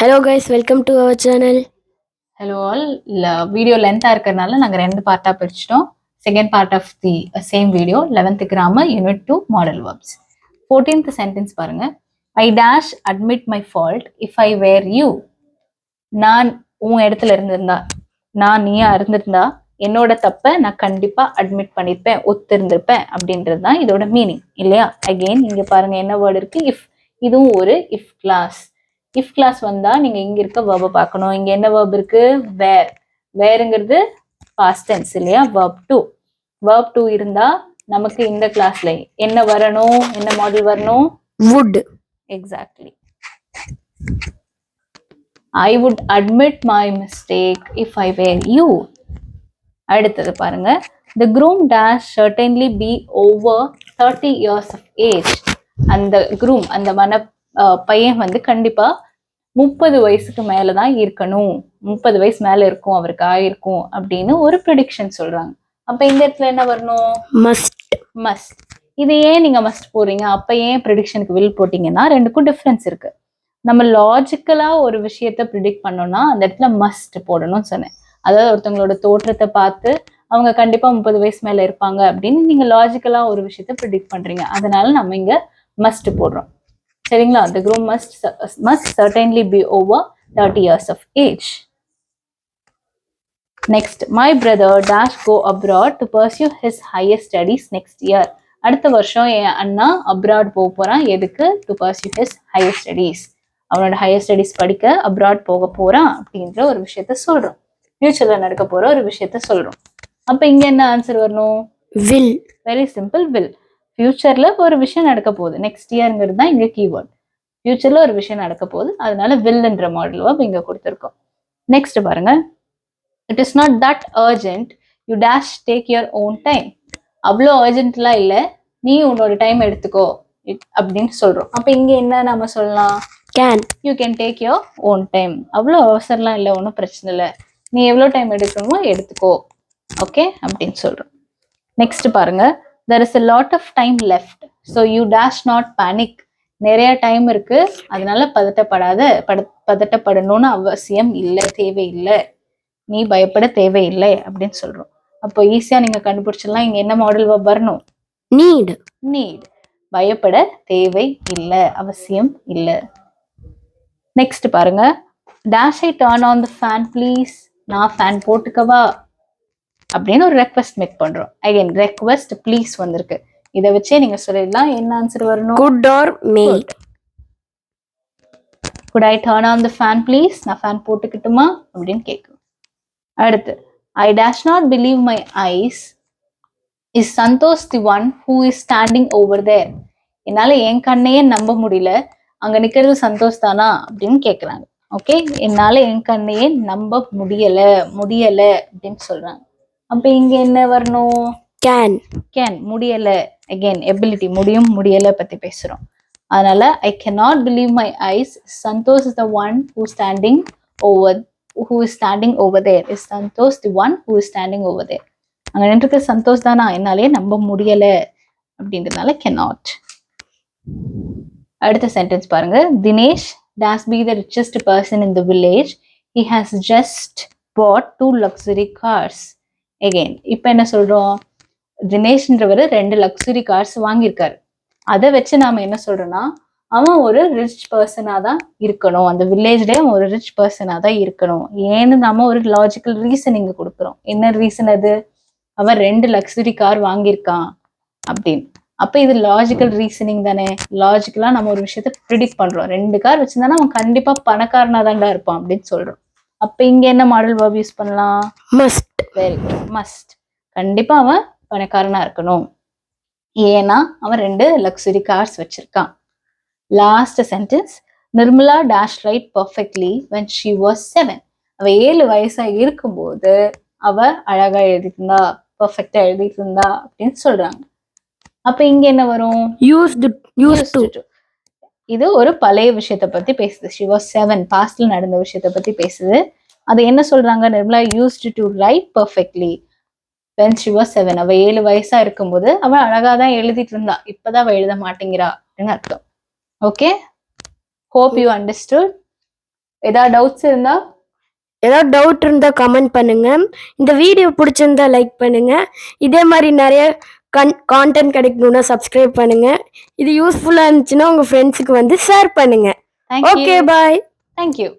Hello guys, welcome to our channel. Hello all. Video லென்த்தாக இருக்கிறதுனால நாங்கள் 2 பார்ட்டாக பிரிச்சிட்டோம். Second part of the same video 11th grammar unit 2 modal verbs. 14th sentence பாருங்க. I dash admit my fault if I were you. நான் உன் இடத்துல இருந்திருந்தா, நான் நீயா இருந்திருந்தா என்னோட தப்பை நான் கண்டிப்பா அட்மிட் பண்ணிருப்பேன், ஒத்திருந்திருப்பேன் அப்படின்றது தான் இதோட மீனிங் இல்லையா? அகெயின் இங்க பாருங்க என்ன வேர்டு இருக்கு, இஃப். இதுவும் ஒரு இஃப் கிளாஸ். இஃப் கிளாஸ் வந்தா நீங்க இங்க இருக்க வேர்பை பார்க்கணும். இங்க என்ன வேர்ப் இருக்கு? வேர். வேருங்கிறது பாஸ்ட் டென்ஸ் இல்லையா? Verb to. வேர்ப் டு இருந்தா நமக்கு இந்த கிளாஸ்ல என்ன வரணும்? என்ன மாடல் வரணும்? Would. Exactly. I would admit my mistake if I were you. அடுத்தது பாருங்க. The groom dash certainly be over 30 years of age. அந்த groom, அந்த பையன் வந்து கண்டிப்பா 30 வயசுக்கு மேலதான் இருக்கணும், 30 வயசு மேல இருக்கும் அவருக்கு ஆயிருக்கும் அப்படின்னு ஒரு ப்ரெடிக்ஷன் சொல்றாங்க. அப்ப இந்த இடத்துல என்ன வரணும்? Must. மஸ்ட். இது ஏன் நீங்க மஸ்ட் போறீங்க? அப்ப ஏன் ப்ரெடிக்ஷனுக்கு வில் போட்டீங்கன்னா ரெண்டுக்கும் டிஃபரன்ஸ் இருக்கு. நம்ம லாஜிக்கலா ஒரு விஷயத்த ப்ரிடிக்ட் பண்ணோம்னா அந்த இடத்துல மஸ்ட் போடணும்னு சொன்னேன். அதாவது ஒருத்தவங்களோட தோற்றத்தை பார்த்து அவங்க கண்டிப்பா 30 வயசு மேல இருப்பாங்க அப்படின்னு நீங்க லாஜிக்கலா ஒரு விஷயத்த ப்ரிடிக்ட் பண்றீங்க. அதனால நம்ம இங்க மஸ்ட் போடுறோம். சரிங்களா? The groom must certainly be over 30 years of age. Next, my brother dash go abroad to pursue his higher studies next year. அடுத்த வருஷம் என் அண்ணா அப்ராட் போக போறான். எதுக்கு? to pursue his higher studies. அவனோட ஹையர் ஸ்டடிஸ் படிக்க abroad போக போறான் அப்படின்ற ஒரு விஷயத்த சொல்றோம். ஃபியூச்சர்ல நடக்க போற ஒரு விஷயத்த சொல்றோம். அப்ப இங்க என்ன ஆன்சர் வரணும்? Will. Very simple, will. ஃபியூச்சர்ல ஒரு விஷயம் நடக்க போகுது. நெக்ஸ்ட் இயர்ங்கிறது தான் இங்க கீவேர்ட். ஃபியூச்சர்ல ஒரு விஷயம் நடக்க போகுது, அதனால வில்ன்ற மாடல் வேர்ப் இங்க கொடுத்துருக்கோம். நெக்ஸ்ட் பாருங்க. It is not that urgent, you dash take your own time. அவ்வளோ அர்ஜென்ட்லாம் இல்லை, நீ உன்னோட டைம் எடுத்துக்கோ அப்படின்னு சொல்றோம். அப்ப இங்க என்ன நாம சொல்லலாம்? Can. You can take your own time. அவ்வளோ அவசரம்லாம் இல்லை, ஒன்றும் பிரச்சனை இல்லை, நீ எவ்வளோ டைம் எடுக்கணுமோ எடுத்துக்கோ, ஓகே அப்படின்னு சொல்றோம். நெக்ஸ்ட் பாருங்க. there is a lot of time left, so you dash not panic. நிறைய டைம் இருக்கு, அதனால பதட்டப்படணும்னு அவசியம் இல்லை, தேவையில்லை, நீ பயப்பட தேவையில்லை அப்படின்னு சொல்றோம். அப்போ ஈஸியா நீங்க கண்டுபிடிச்சிடலாம் இங்க என்ன மாடல் வரணும்? Need. நீட். பயப்பட தேவை இல்லை, அவசியம் இல்லை. நெக்ஸ்ட் பாருங்க. Dash I turn on the fan please. நான் ஃபேன் போட்டுக்கவா அப்படின்னு ஒரு ரெக்வெஸ்ட் மேக் பண்றோம். அகைன் ரெக்வெஸ்ட் ப்ளீஸ் வந்திருக்கு. இதை வச்சே நீங்க சொல்லிடலாம் என்ன ஆன்சர் வரணும்? Could or may. Could I turn on the fan please? நான் ஃபேன் போட்டுக்கிட்டுமா அப்படின்னு கேட்கும். அடுத்து, I dash not believe my eyes. Is Santosh the one who is standing over there? என்னால என் கண்ணையே நம்ப முடியல, அங்க நிக்கிறது சந்தோஷ் தானா அப்படின்னு கேக்குறாங்க. ஓகே, என்னால என் கண்ணையே நம்ப முடியல அப்படின்னு சொல்றாங்க. அப்ப இங்க என்ன வரணும்? Can. கேன், முடியல. அகைன் எபிலிட்டி, முடியும் முடியல பத்தி பேசுறோம். அதனால I cannot believe my eyes. Santosh is the one who is standing over there. Is Santosh the one who is standing over there? அங்க நின்றுக்கு சந்தோஷ் தானா, என்னாலே நம்ப முடியல அப்படின்றதுனால cannot. அடுத்த சென்டென்ஸ் பாருங்க. Dinesh dash be the richest person in the village. He has just bought 2 luxury cars. Again, இப்ப என்ன சொல்றோம்? தினேஷ்ன்றவர் 2 லக்ஸுரி கார்ஸ் வாங்கியிருக்காரு. அதை வச்சு நாம என்ன சொல்றோம்னா அவன் ஒரு ரிச் பர்சனா தான் இருக்கணும், அந்த வில்லேஜ்ல அவன் ஒரு ரிச் பர்சனா தான் இருக்கணும். ஏன்னு நாம ஒரு லாஜிக்கல் ரீசனிங் கொடுக்குறோம். என்ன ரீசன் அது? அவன் 2 லக்ஸுரி கார் வாங்கியிருக்கான் அப்படின்னு. அப்ப இது லாஜிக்கல் ரீசனிங் தானே. லாஜிக்கலா நம்ம ஒரு விஷயத்த ப்ரிடிக்ட் பண்றோம். 2 கார் வச்சிருந்தானா அவன் கண்டிப்பா பணக்காரனா தான்டா இருப்பான் அப்படின்னு சொல்றோம். அப்ப இங்க என்ன மாடல் வேர்ப் யூஸ் பண்ணலாம்? Must. Very good, must. கண்டிப்பா அவன் பணக்காரனா இருக்கணும், ஏன்னா அவன் 2 லக்ஸுரி கார்ஸ் வச்சிருக்கான். Last sentence. Nirmala dash right perfectly when she was 7. அவ 7 வயசா இருக்கும்போது அவ அழகா எழுதிட்டு இருந்தா, பர்ஃபெக்டா எழுதிட்டு இருந்தா அப்படின்னு சொல்றாங்க. அப்ப இங்க என்ன வரும்? Used to. இது ஒரு பழைய விஷயத்த பத்தி பேசுது. she was 7, பாஸ்ட்ல நடந்த விஷயத்த பத்தி பேசுது. அது என்ன சொல்றாங்க? Nirmala used to write perfectly when she was 7. அவ 7 வயசா இருக்கும்போது அவ அழகாதான் எழுதிட்டு இருந்தா, இப்பதான் அவ எழுத மாட்டேங்கிறா அப்படின்னு அர்த்தம். Okay, hope you understood. ஏதாவது டவுட்ஸ் இருந்தா ஏதாவது டவுட் இருந்தா கமெண்ட் பண்ணுங்க. இந்த வீடியோ பிடிச்சிருந்தா லைக் பண்ணுங்க. இதே மாதிரி நிறைய கான்டென்ட் கிடைக்கணும்னா சப்ஸ்கிரைப் பண்ணுங்க. இது யூஸ்ஃபுல்லா இருந்துச்சுன்னா உங்க ஃப்ரெண்ட்ஸுக்கு வந்து ஷேர் பண்ணுங்க. Thank okay you. Bye. Thank you.